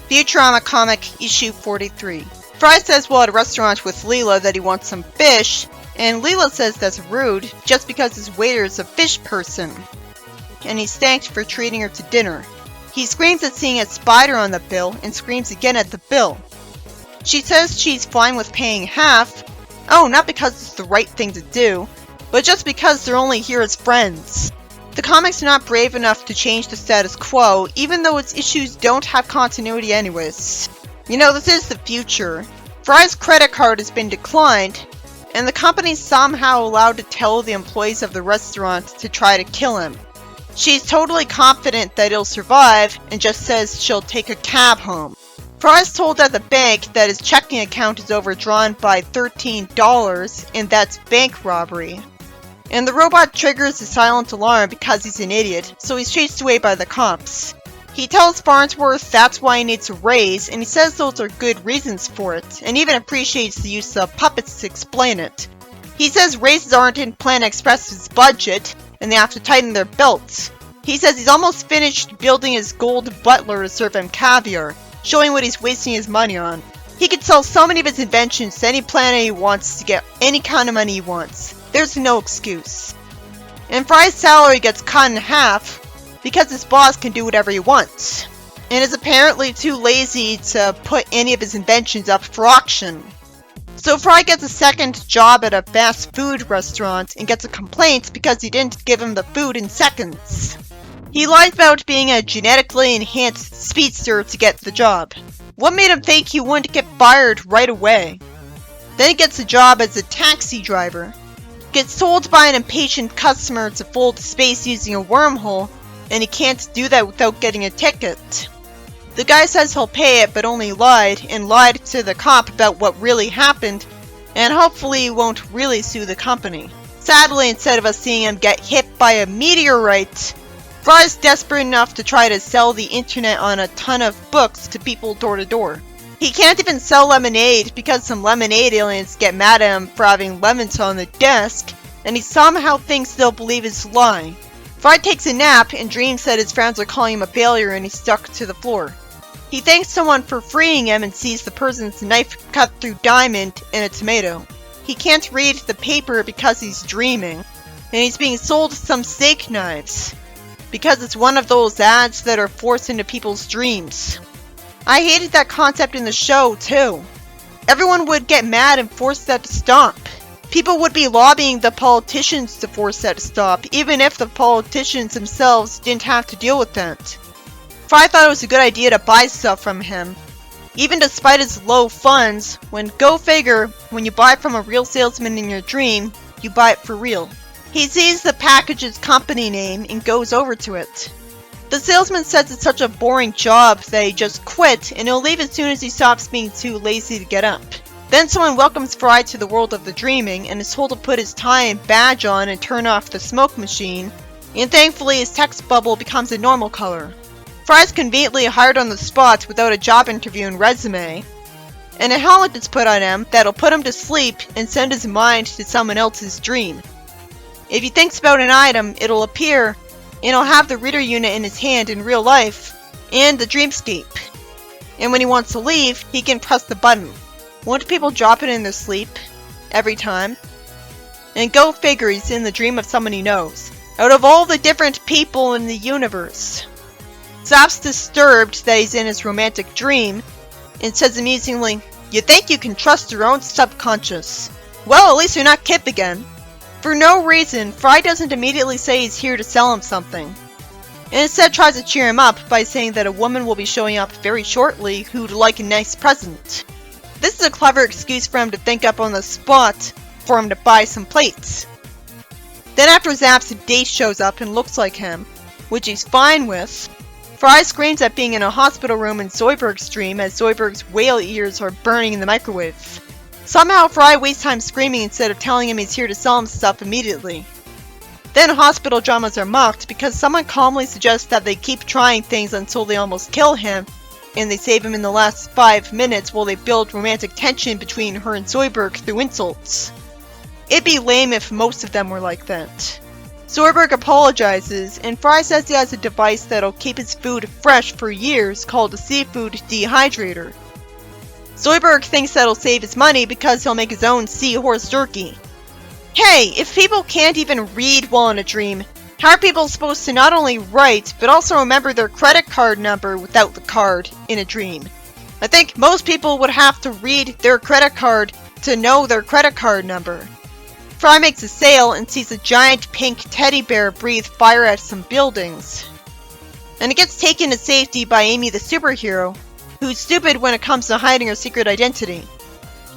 Futurama comic issue 43. Fry says while at a restaurant with Leela that he wants some fish, and Leela says that's rude just because his waiter is a fish person, and he's thanked for treating her to dinner. He screams at seeing a spider on the bill and screams again at the bill. She says she's fine with paying half, not because it's the right thing to do, but just because they're only here as friends. The comics are not brave enough to change the status quo, even though its issues don't have continuity anyways. This is the future. Fry's credit card has been declined, and the company's somehow allowed to tell the employees of the restaurant to try to kill him. She's totally confident that he'll survive, and just says she'll take a cab home. Fry's told at the bank that his checking account is overdrawn by $13, and that's bank robbery. And the robot triggers a silent alarm because he's an idiot, so he's chased away by the cops. He tells Farnsworth that's why he needs a raise, and he says those are good reasons for it, and even appreciates the use of puppets to explain it. He says raises aren't in Plan Express's budget, and they have to tighten their belts. He says he's almost finished building his gold butler to serve him caviar, showing what he's wasting his money on. He could sell so many of his inventions to any planet he wants to get any kind of money he wants. There's no excuse. And Fry's salary gets cut in half because his boss can do whatever he wants, and is apparently too lazy to put any of his inventions up for auction. So Fry gets a second job at a fast food restaurant and gets a complaint because he didn't give him the food in seconds. He lied about being a genetically enhanced speedster to get the job. What made him think he wouldn't get fired right away? Then he gets a job as a taxi driver. Gets told by an impatient customer to fold space using a wormhole, and he can't do that without getting a ticket. The guy says he'll pay it, but only lied, and lied to the cop about what really happened, and hopefully he won't really sue the company. Sadly, instead of us seeing him get hit by a meteorite, Fry's desperate enough to try to sell the internet on a ton of books to people door to door. He can't even sell lemonade because some lemonade aliens get mad at him for having lemons on the desk, and he somehow thinks they'll believe his lie. Fry takes a nap and dreams that his friends are calling him a failure and he's stuck to the floor. He thanks someone for freeing him and sees the person's knife cut through diamond in a tomato. He can't read the paper because he's dreaming, and he's being sold some steak knives because it's one of those ads that are forced into people's dreams. I hated that concept in the show, too. Everyone would get mad and force that to stop. People would be lobbying the politicians to force that to stop, even if the politicians themselves didn't have to deal with that. Fry thought it was a good idea to buy stuff from him, even despite his low funds, when go figure, when you buy from a real salesman in your dream, you buy it for real. He sees the package's company name and goes over to it. The salesman says it's such a boring job that he just quit, and he'll leave as soon as he stops being too lazy to get up. Then someone welcomes Fry to the world of the dreaming, and is told to put his tie and badge on and turn off the smoke machine, and thankfully his text bubble becomes a normal color. Fry's conveniently hired on the spot without a job interview and resume, and a helmet is put on him that'll put him to sleep and send his mind to someone else's dream. If he thinks about an item, it'll appear, and he'll have the reader unit in his hand in real life, and the dreamscape. And when he wants to leave, he can press the button. Won't people drop it in their sleep? Every time? And go figure, he's in the dream of someone he knows. Out of all the different people in the universe. Zap's disturbed that he's in his romantic dream, and says amusingly, "You think you can trust your own subconscious? Well, at least you're not Kip again." For no reason, Fry doesn't immediately say he's here to sell him something, and instead tries to cheer him up by saying that a woman will be showing up very shortly who'd like a nice present. This is a clever excuse for him to think up on the spot for him to buy some plates. Then after Zap's date shows up and looks like him, which he's fine with, Fry screams at being in a hospital room in Zoidberg's dream as Zoidberg's whale ears are burning in the microwave. Somehow Fry wastes time screaming instead of telling him he's here to sell him stuff immediately. Then hospital dramas are mocked because someone calmly suggests that they keep trying things until they almost kill him, and they save him in the last 5 minutes while they build romantic tension between her and Zoidberg through insults. It'd be lame if most of them were like that. Zoidberg apologizes, and Fry says he has a device that'll keep his food fresh for years called a seafood dehydrator. Zoidberg thinks that'll save his money because he'll make his own seahorse jerky. Hey, if people can't even read while in a dream, how are people supposed to not only write, but also remember their credit card number without the card in a dream? I think most people would have to read their credit card to know their credit card number. Fry makes a sale and sees a giant pink teddy bear breathe fire at some buildings. And it gets taken to safety by Amy the superhero, who's stupid when it comes to hiding her secret identity.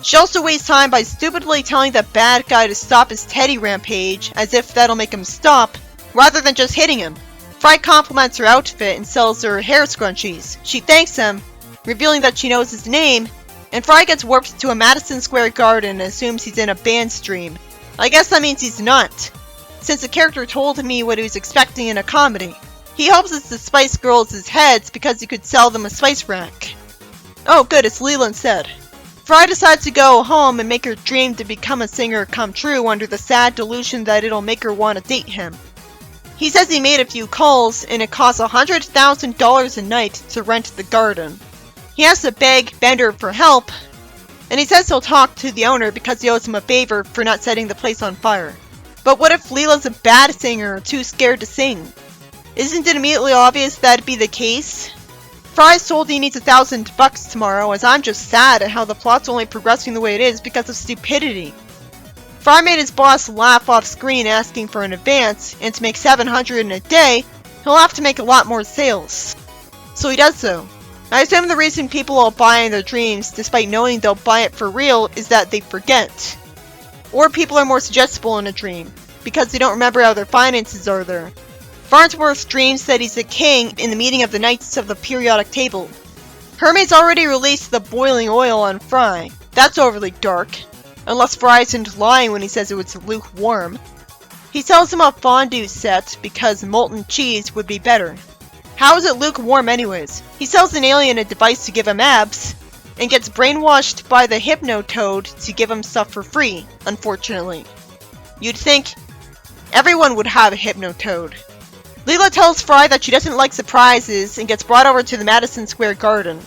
She also wastes time by stupidly telling the bad guy to stop his teddy rampage, as if that'll make him stop, rather than just hitting him. Fry compliments her outfit and sells her hair scrunchies. She thanks him, revealing that she knows his name, and Fry gets warped to a Madison Square Garden and assumes he's in a band stream. I guess that means he's not, since the character told me what he was expecting in a comedy. He hopes it's the Spice Girls' heads because he could sell them a spice rack. Oh good, it's Leela instead. Fry decides to go home and make her dream to become a singer come true under the sad delusion that it'll make her want to date him. He says he made a few calls and it costs $100,000 a night to rent the garden. He has to beg Bender for help, and he says he'll talk to the owner because he owes him a favor for not setting the place on fire. But what if Leela's a bad singer or too scared to sing? Isn't it immediately obvious that'd be the case? Fry's told he needs $1,000 tomorrow, as I'm just sad at how the plot's only progressing the way it is because of stupidity. Fry made his boss laugh off screen asking for an advance, and to make $700 in a day, he'll have to make a lot more sales. So he does so. I assume the reason people will buy in their dreams, despite knowing they'll buy it for real, is that they forget. Or people are more suggestible in a dream, because they don't remember how their finances are there. Farnsworth dreams that he's a king in the meeting of the Knights of the Periodic Table. Hermes already released the boiling oil on Fry. That's overly dark. Unless Fry isn't lying when he says it was lukewarm. He sells him a fondue set because molten cheese would be better. How is it lukewarm anyways? He sells an alien a device to give him abs, and gets brainwashed by the Hypnotoad to give him stuff for free, unfortunately. You'd think everyone would have a Hypnotoad. Leela tells Fry that she doesn't like surprises and gets brought over to the Madison Square Garden.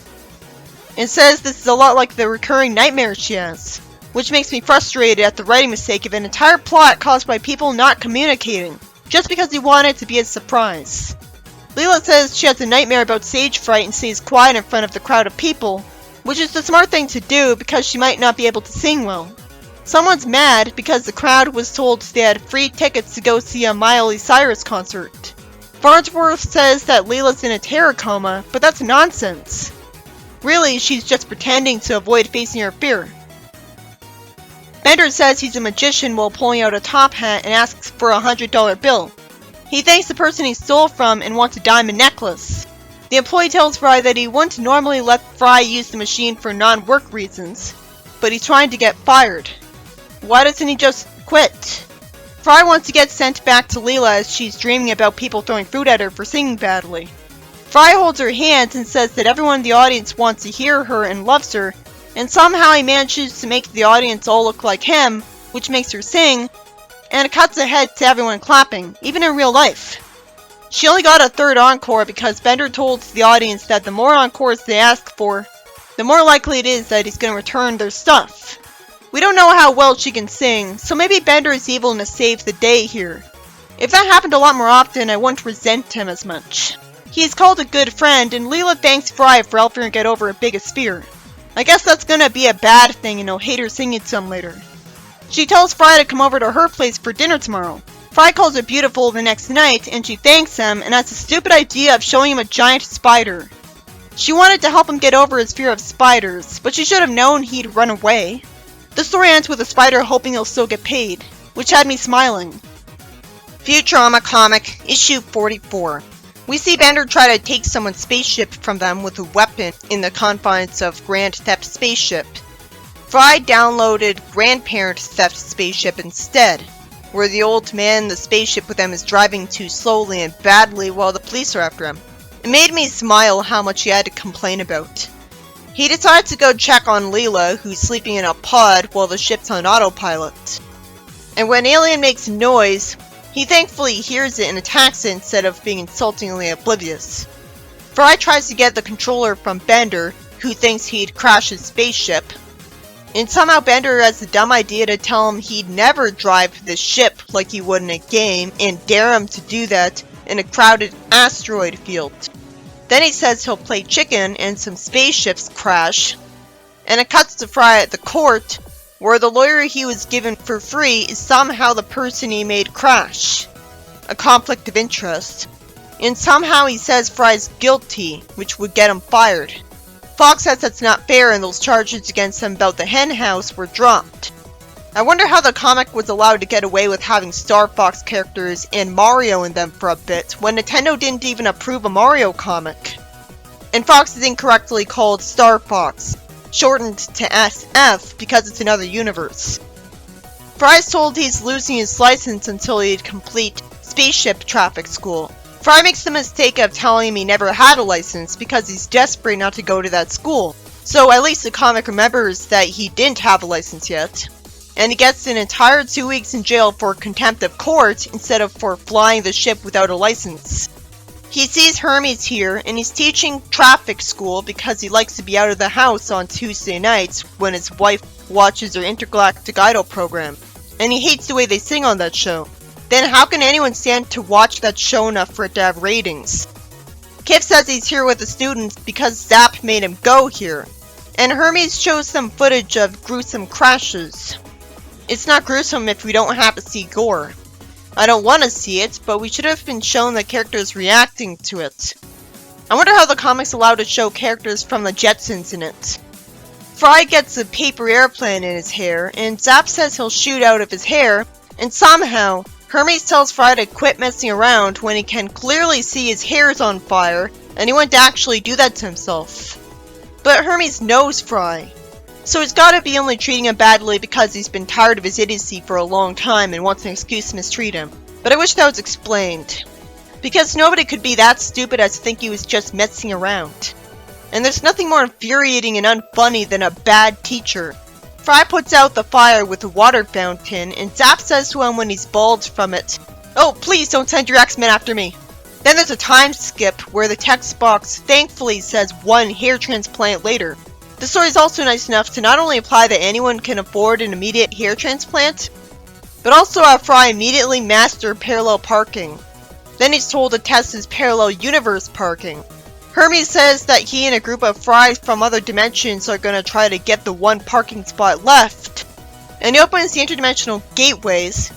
And says this is a lot like the recurring nightmares she has, which makes me frustrated at the writing mistake of an entire plot caused by people not communicating, just because he wanted it to be a surprise. Leela says she has a nightmare about stage fright and stays quiet in front of the crowd of people, which is the smart thing to do because she might not be able to sing well. Someone's mad because the crowd was told they had free tickets to go see a Miley Cyrus concert. Farnsworth says that Leela's in a terror coma, but that's nonsense. Really, she's just pretending to avoid facing her fear. Bender says he's a magician while pulling out a top hat and asks for a $100 bill. He thanks the person he stole from and wants a diamond necklace. The employee tells Fry that he wouldn't normally let Fry use the machine for non-work reasons, but he's trying to get fired. Why doesn't he just quit? Fry wants to get sent back to Leela as she's dreaming about people throwing fruit at her for singing badly. Fry holds her hands and says that everyone in the audience wants to hear her and loves her, and somehow he manages to make the audience all look like him, which makes her sing, and it cuts ahead to everyone clapping, even in real life. She only got a third encore because Bender told the audience that the more encores they ask for, the more likely it is that he's going to return their stuff. We don't know how well she can sing, so maybe Bender is evil to save the day here. If that happened a lot more often, I wouldn't resent him as much. He's called a good friend, and Leela thanks Fry for helping her get over her biggest fear. I guess that's gonna be a bad thing and he'll hate her singing to him later. She tells Fry to come over to her place for dinner tomorrow. Fry calls her beautiful the next night, and she thanks him and has a stupid idea of showing him a giant spider. She wanted to help him get over his fear of spiders, but she should have known he'd run away. The story ends with the spider hoping he'll still get paid, which had me smiling. Futurama comic, issue 44. We see Bender try to take someone's spaceship from them with a weapon in the confines of Grand Theft Spaceship. Fry downloaded Grandparent Theft Spaceship instead, where the old man in the spaceship with them is driving too slowly and badly while the police are after him. It made me smile how much he had to complain about. He decides to go check on Leela, who's sleeping in a pod while the ship's on autopilot. And when Alien makes noise, He thankfully hears it and attacks it instead of being insultingly oblivious. Fry tries to get the controller from Bender, who thinks he'd crash his spaceship. And somehow Bender has the dumb idea to tell him he'd never drive the ship like he would in a game and dare him to do that in a crowded asteroid field. Then he says he'll play chicken and some spaceships crash. And it cuts to Fry at the court, where the lawyer he was given for free is somehow the person he made crash. A conflict of interest. And somehow he says Fry's guilty, which would get him fired. Fox says that's not fair and those charges against him about the hen house were dropped. I wonder how the comic was allowed to get away with having Star Fox characters and Mario in them for a bit, when Nintendo didn't even approve a Mario comic. And Fox is incorrectly called Star Fox, shortened to SF because it's another universe. Fry's told he's losing his license until he'd complete spaceship traffic school. Fry makes the mistake of telling him he never had a license because he's desperate not to go to that school. So at least the comic remembers that he didn't have a license yet. And he gets an entire 2 weeks in jail for contempt of court instead of for flying the ship without a license. He sees Hermes here and he's teaching traffic school because he likes to be out of the house on Tuesday nights when his wife watches her intergalactic idol program. And he hates the way they sing on that show. Then how can anyone stand to watch that show enough for it to have ratings? Kip says he's here with the students because Zap made him go here. And Hermes shows some footage of gruesome crashes. It's not gruesome if we don't have to see gore. I don't want to see it, but we should have been shown the characters reacting to it. I wonder how the comic's allowed to show characters from the Jetsons in it. Fry gets a paper airplane in his hair, and Zap says he'll shoot out of his hair, and somehow, Hermes tells Fry to quit messing around when he can clearly see his hair's on fire, and he wouldn't actually do that to himself. But Hermes knows Fry, so he's gotta be only treating him badly because he's been tired of his idiocy for a long time and wants an excuse to mistreat him. But I wish that was explained. Because nobody could be that stupid as to think he was just messing around. And there's nothing more infuriating and unfunny than a bad teacher. Fry puts out the fire with a water fountain, and Zap says to him when he's bald from it, "Oh, please don't send your X-Men after me." Then there's a time skip where the text box thankfully says 1 hair transplant later. The story is also nice enough to not only imply that anyone can afford an immediate hair transplant, but also have Fry immediately master parallel parking. Then he's told to test his parallel universe parking. Hermes says that he and a group of Frys from other dimensions are going to try to get the one parking spot left. And he opens the interdimensional gateways.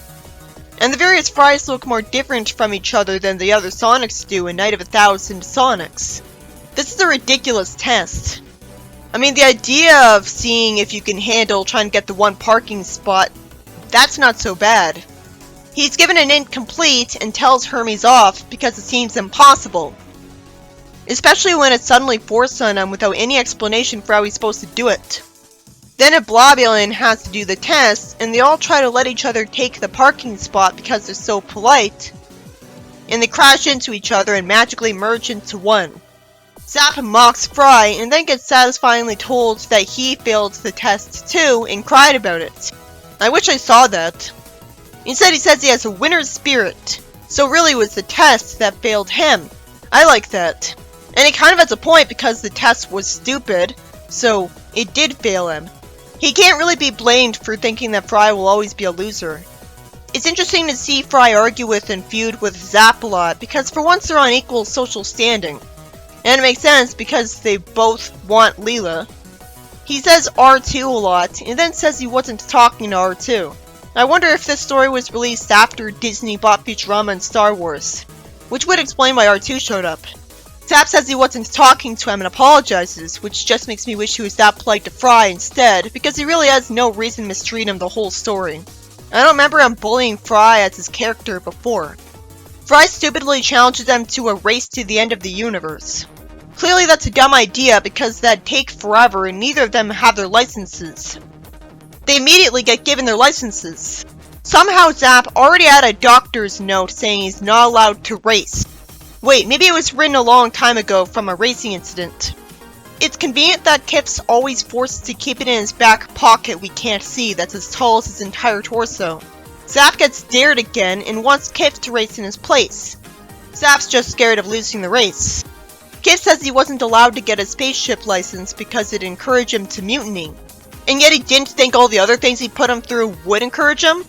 And the various Frys look more different from each other than the other Sonics do in Night of 1,000 Sonics. This is a ridiculous test. I mean, the idea of seeing if you can handle trying to get the one parking spot, that's not so bad. He's given an incomplete and tells Hermes off because it seems impossible. Especially when it's suddenly forced on him without any explanation for how he's supposed to do it. Then a blob alien has to do the test, and they all try to let each other take the parking spot because they're so polite. And they crash into each other and magically merge into one. Zap mocks Fry and then gets satisfyingly told that he failed the test too and cried about it. I wish I saw that. Instead he says he has a winner's spirit, so really it was the test that failed him. I like that. And he kind of has a point because the test was stupid, so it did fail him. He can't really be blamed for thinking that Fry will always be a loser. It's interesting to see Fry argue with and feud with Zap a lot because for once they're on equal social standing. And it makes sense because they both want Leela. He says R2 a lot and then says he wasn't talking to R2. I wonder if this story was released after Disney bought Futurama and Star Wars, which would explain why R2 showed up. Zap says he wasn't talking to him and apologizes, which just makes me wish he was that polite to Fry instead, because he really has no reason to mistreat him the whole story. I don't remember him bullying Fry as his character before. Fry stupidly challenges them to a race to the end of the universe. Clearly that's a dumb idea because that'd take forever and neither of them have their licenses. They immediately get given their licenses. Somehow Zap already had a doctor's note saying he's not allowed to race. Wait, maybe it was written a long time ago from a racing incident. It's convenient that Kip's always forced to keep it in his back pocket we can't see that's as tall as his entire torso. Zap gets dared again and wants Kif to race in his place. Zap's just scared of losing the race. Kif says he wasn't allowed to get a spaceship license because it encouraged him to mutiny. And yet he didn't think all the other things he put him through would encourage him?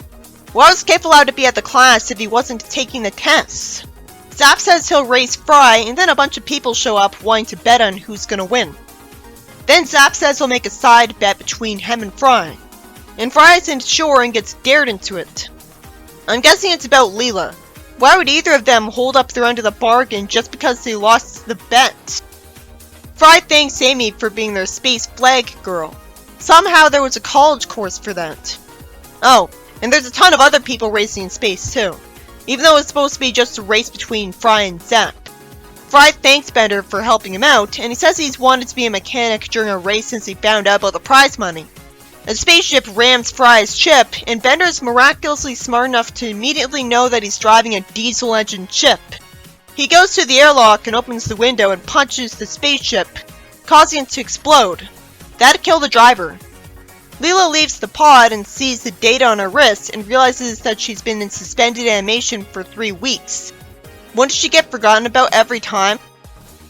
Why was Kif allowed to be at the class if he wasn't taking the tests? Zap says he'll race Fry, and then a bunch of people show up wanting to bet on who's gonna win. Then Zap says he'll make a side bet between him and Fry. And Fry isn't sure and gets dared into it. I'm guessing it's about Leela. Why would either of them hold up their end of the bargain just because they lost the bet? Fry thanks Amy for being their space flag girl. Somehow there was a college course for that. Oh, and there's a ton of other people racing in space too, even though it's supposed to be just a race between Fry and Zap. Fry thanks Bender for helping him out, and he says he's wanted to be a mechanic during a race since he found out about the prize money. A spaceship rams Fry's ship, and Bender's miraculously smart enough to immediately know that he's driving a diesel engine ship. He goes to the airlock and opens the window and punches the spaceship, causing it to explode. That'd kill the driver. Leela leaves the pod and sees the data on her wrist and realizes that she's been in suspended animation for 3 weeks. Won't she get forgotten about every time?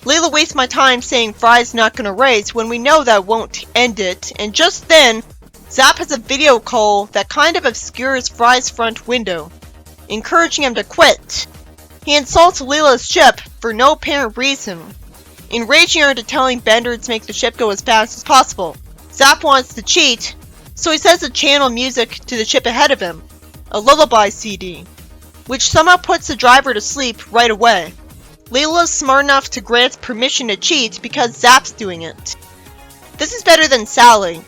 Leela wastes my time saying Fry's not gonna race when we know that won't end it, and just then, Zap has a video call that kind of obscures Fry's front window, encouraging him to quit. He insults Leela's ship for no apparent reason, enraging her into telling Bender to make the ship go as fast as possible. Zap wants to cheat, so he says to channel music to the ship ahead of him, a lullaby CD, which somehow puts the driver to sleep right away. Leela's smart enough to grant permission to cheat because Zap's doing it. This is better than Sally.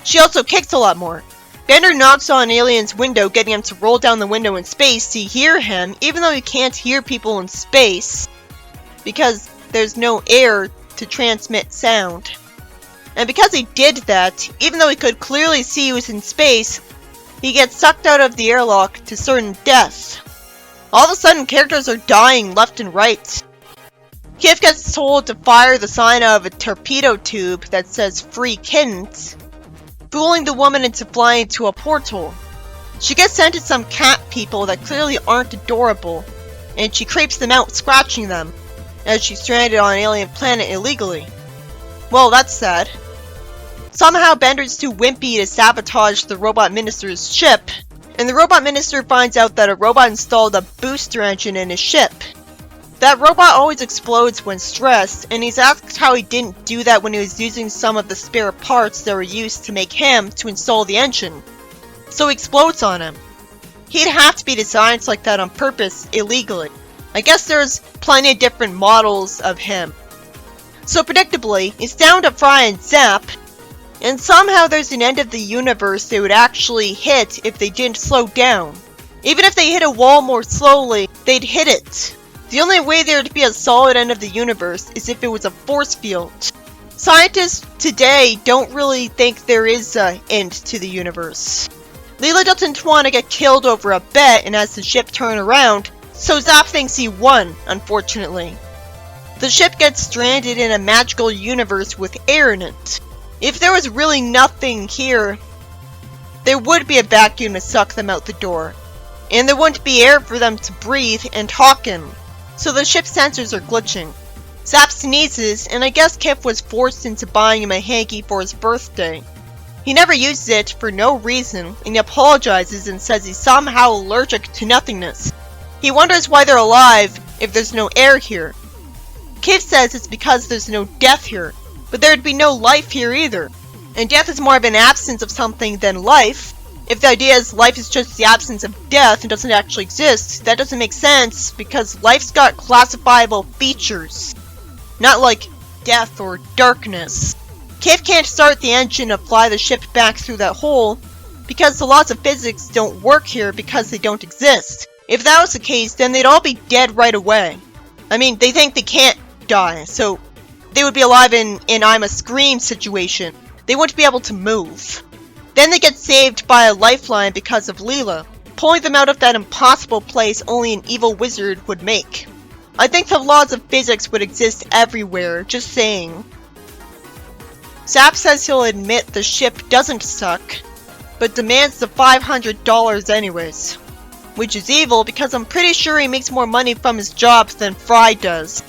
She also kicks a lot more. Bender knocks on an alien's window, getting him to roll down the window in space to hear him, even though he can't hear people in space, because there's no air to transmit sound. And because he did that, even though he could clearly see he was in space, he gets sucked out of the airlock to certain death. All of a sudden, characters are dying left and right. Kif gets told to fire the sign of a torpedo tube that says "Free Kittens," fooling the woman into flying to a portal. She gets sent to some cat people that clearly aren't adorable, and she creeps them out, scratching them, as she's stranded on an alien planet illegally. Well, that's sad. Somehow Bender's too wimpy to sabotage the robot minister's ship, and the robot minister finds out that a robot installed a booster engine in his ship. That robot always explodes when stressed, and he's asked how he didn't do that when he was using some of the spare parts that were used to make him to install the engine. So he explodes on him. He'd have to be designed like that on purpose, illegally. I guess there's plenty of different models of him. So predictably, it's down to Fry and Zap, and somehow there's an end of the universe they would actually hit if they didn't slow down. Even if they hit a wall more slowly, they'd hit it. The only way there would be a solid end of the universe is if it was a force field. Scientists today don't really think there is an end to the universe. Leela doesn't want to get killed over a bet and has the ship turn around, so Zap thinks he won, unfortunately. The ship gets stranded in a magical universe with air in it. If there was really nothing here, there would be a vacuum to suck them out the door, and there wouldn't be air for them to breathe and talk in. So the ship's sensors are glitching. Zap sneezes, and I guess Kif was forced into buying him a hanky for his birthday. He never uses it for no reason, and he apologizes and says he's somehow allergic to nothingness. He wonders why they're alive if there's no air here. Kif says it's because there's no death here, but there'd be no life here either. And death is more of an absence of something than life. If the idea is life is just the absence of death and doesn't actually exist, that doesn't make sense because life's got classifiable features. Not like death or darkness. Kif can't start the engine to fly the ship back through that hole because the laws of physics don't work here because they don't exist. If that was the case, then they'd all be dead right away. I mean, they think they can't die, so they would be alive in an I'm a Scream situation. They wouldn't be able to move. Then they get saved by a lifeline because of Leela, pulling them out of that impossible place only an evil wizard would make. I think the laws of physics would exist everywhere, just saying. Zap says he'll admit the ship doesn't suck, but demands the $500 anyways. which is evil because I'm pretty sure he makes more money from his jobs than Fry does.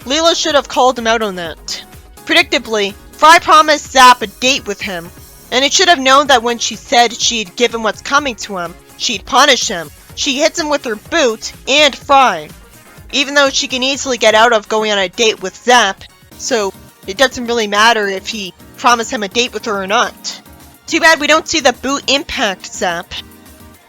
Leela should have called him out on that. Predictably, Fry promised Zap a date with him, and he should have known that when she said she'd give him what's coming to him, she'd punish him. She hits him with her boot and Fry, even though she can easily get out of going on a date with Zap, so it doesn't really matter if he promised him a date with her or not. Too bad we don't see the boot impact Zap.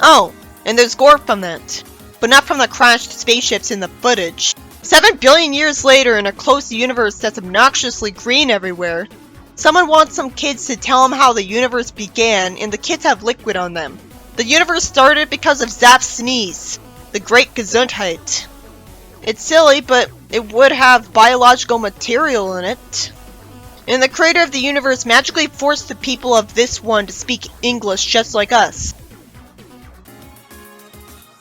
Oh, and there's gore from that, but not from the crashed spaceships in the footage. 7 billion years later in a closed universe that's obnoxiously green everywhere, someone wants some kids to tell them how the universe began, and the kids have liquid on them. The universe started because of Zap's sneeze, the Great Gesundheit. It's silly, but it would have biological material in it. And the creator of the universe magically forced the people of this one to speak English just like us.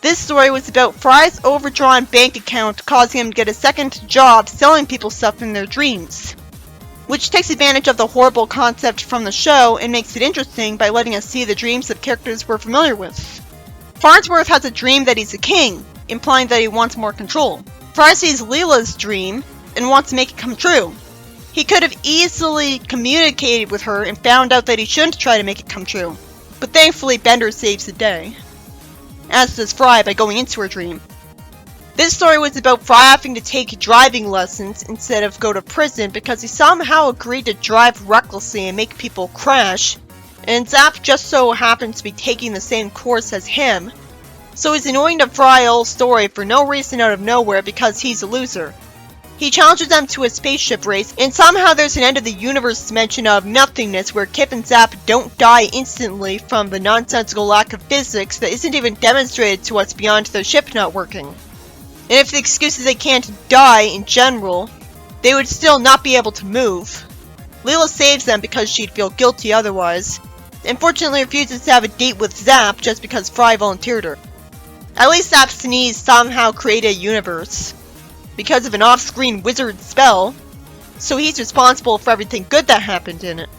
This story was about Fry's overdrawn bank account causing him to get a second job selling people stuff in their dreams, which takes advantage of the horrible concept from the show and makes it interesting by letting us see the dreams of characters we're familiar with. Farnsworth has a dream that he's a king, implying that he wants more control. Fry sees Leela's dream and wants to make it come true. He could have easily communicated with her and found out that he shouldn't try to make it come true, but thankfully Bender saves the day, as does Fry by going into her dream. This story was about Fry having to take driving lessons instead of go to prison because he somehow agreed to drive recklessly and make people crash, and Zap just so happens to be taking the same course as him, so he's annoying to Fry all story for no reason out of nowhere because he's a loser. He challenges them to a spaceship race, and somehow there's an end of the universe dimension of nothingness where Kip and Zap don't die instantly from the nonsensical lack of physics that isn't even demonstrated to us beyond their ship not working. And if the excuse is they can't die in general, they would still not be able to move. Leela saves them because she'd feel guilty otherwise, and fortunately refuses to have a date with Zap just because Fry volunteered her. At least Zap's sneeze somehow created a universe, because of an off-screen wizard spell, so he's responsible for everything good that happened in it.